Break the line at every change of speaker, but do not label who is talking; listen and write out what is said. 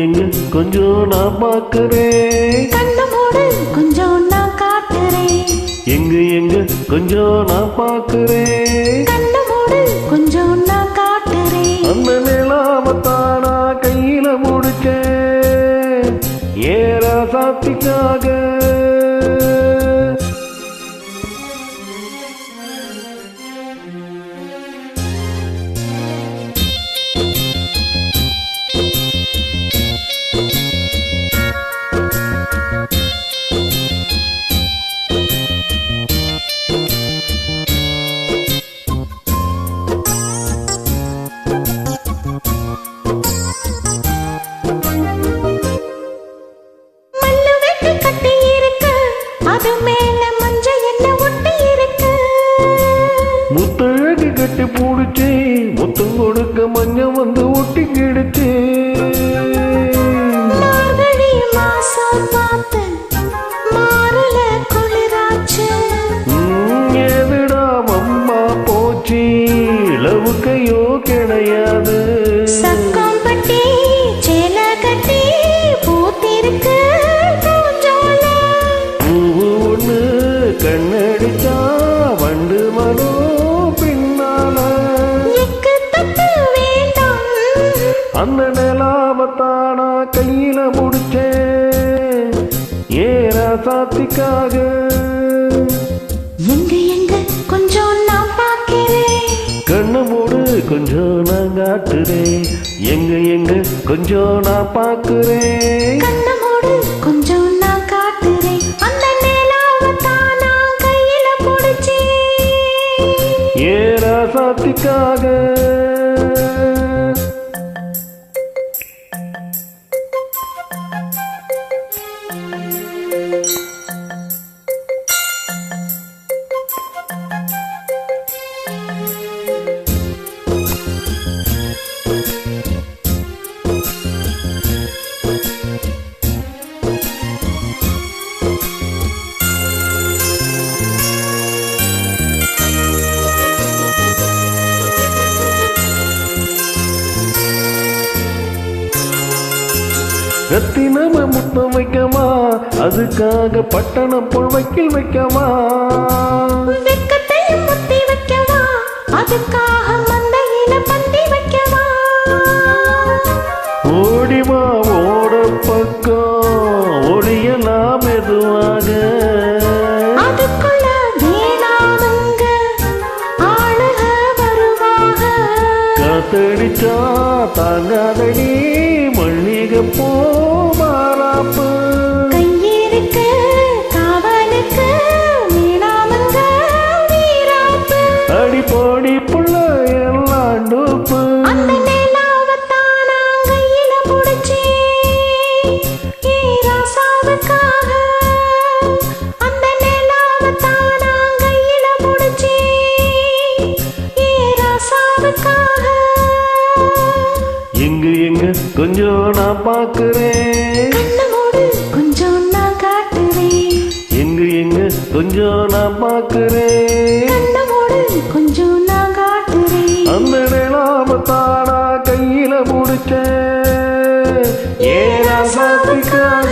எங்க கொஞ்சம் நான் பார்க்கிறேன்.
கண்ண மூடு கொஞ்சம் நான் காட்டுறேன்.
எங்க கொஞ்சம் நான் பார்க்கிறேன்.
கண்ண மூடு கொஞ்சம் நான் காட்டுறேன்.
அந்த நிலாமத்தானா கையில முடிச்சேன் ஏற சாத்திக்காக. முத்தழகு கட்டி பூடிச்சு முத்தம் கொடுக்க மஞ்ச வந்து ஒட்டி கிடுச்சு. எதுடா அம்மா போச்சு லவுக்கையோ கிடையாது.
சக்கம்பட்டி சேல கட்டி பூத்திருக்கு
பூவு ஒண்ணு கண்ணடிச்சா வண்டு மனோ பின்னால. அந்த நிலாமத்தானா கையில முடிச்சேன் ஏற சாத்திக்காக.
எங்க கொஞ்சம் நான் பார்க்கிறேன்.
கண்ணு மூடு கொஞ்சம் நான் காட்டுறேன். எங்க கொஞ்சம் நான் பார்க்கிறேன்.
கண்ண மூடு கொஞ்சம் நான் காட்டுறேன். அந்த நிலாவத்தானா கையில முடிச்சு
ஏற சாத்திக்காக. ரத்தினம முத்தம் வைக்கமா அதுக்காக பட்டணம் போல் வைக்கல் வைக்கமா.
வெக்கத்தையும் முத்தி வைக்கவா அதுக்காக மந்தையில பந்தி வைக்கவா.
ஓடிமா ஓட பக்கம் ஒளியலாம் மெதுவாக.
அதுக்குள்ள வேணாமுங்க ஆளுக வருவாக.
காத்தடிச்சா தாங்காதடி மல்லிகை போ மாறாப்பு.
கையிருக்கு காவலுக்கு வேணாமுங்க வீராப்பு.
அடி போடி புள்ள எல்லாம் டூப்பு.
அந்த நிலாவத்தானா கையில முடிச்சு ராசாவுக்காக. அந்த நிலாவத்தானா கையில முடிச்சு ராசாவுக்காக.
எங்க கொஞ்சம் நான் பார்க்கிறேன்.
கண்ண மூடு கொஞ்சம் நான் காட்டுறேன்.
எங்க கொஞ்சம் நான் பார்க்கிறேன்.
கண்ண மூடு கொஞ்சம் நான் காட்டுறேன்.
அந்த நிலாமத்தானா கையில முடிச்சேன் ஏற சாத்திக்காக.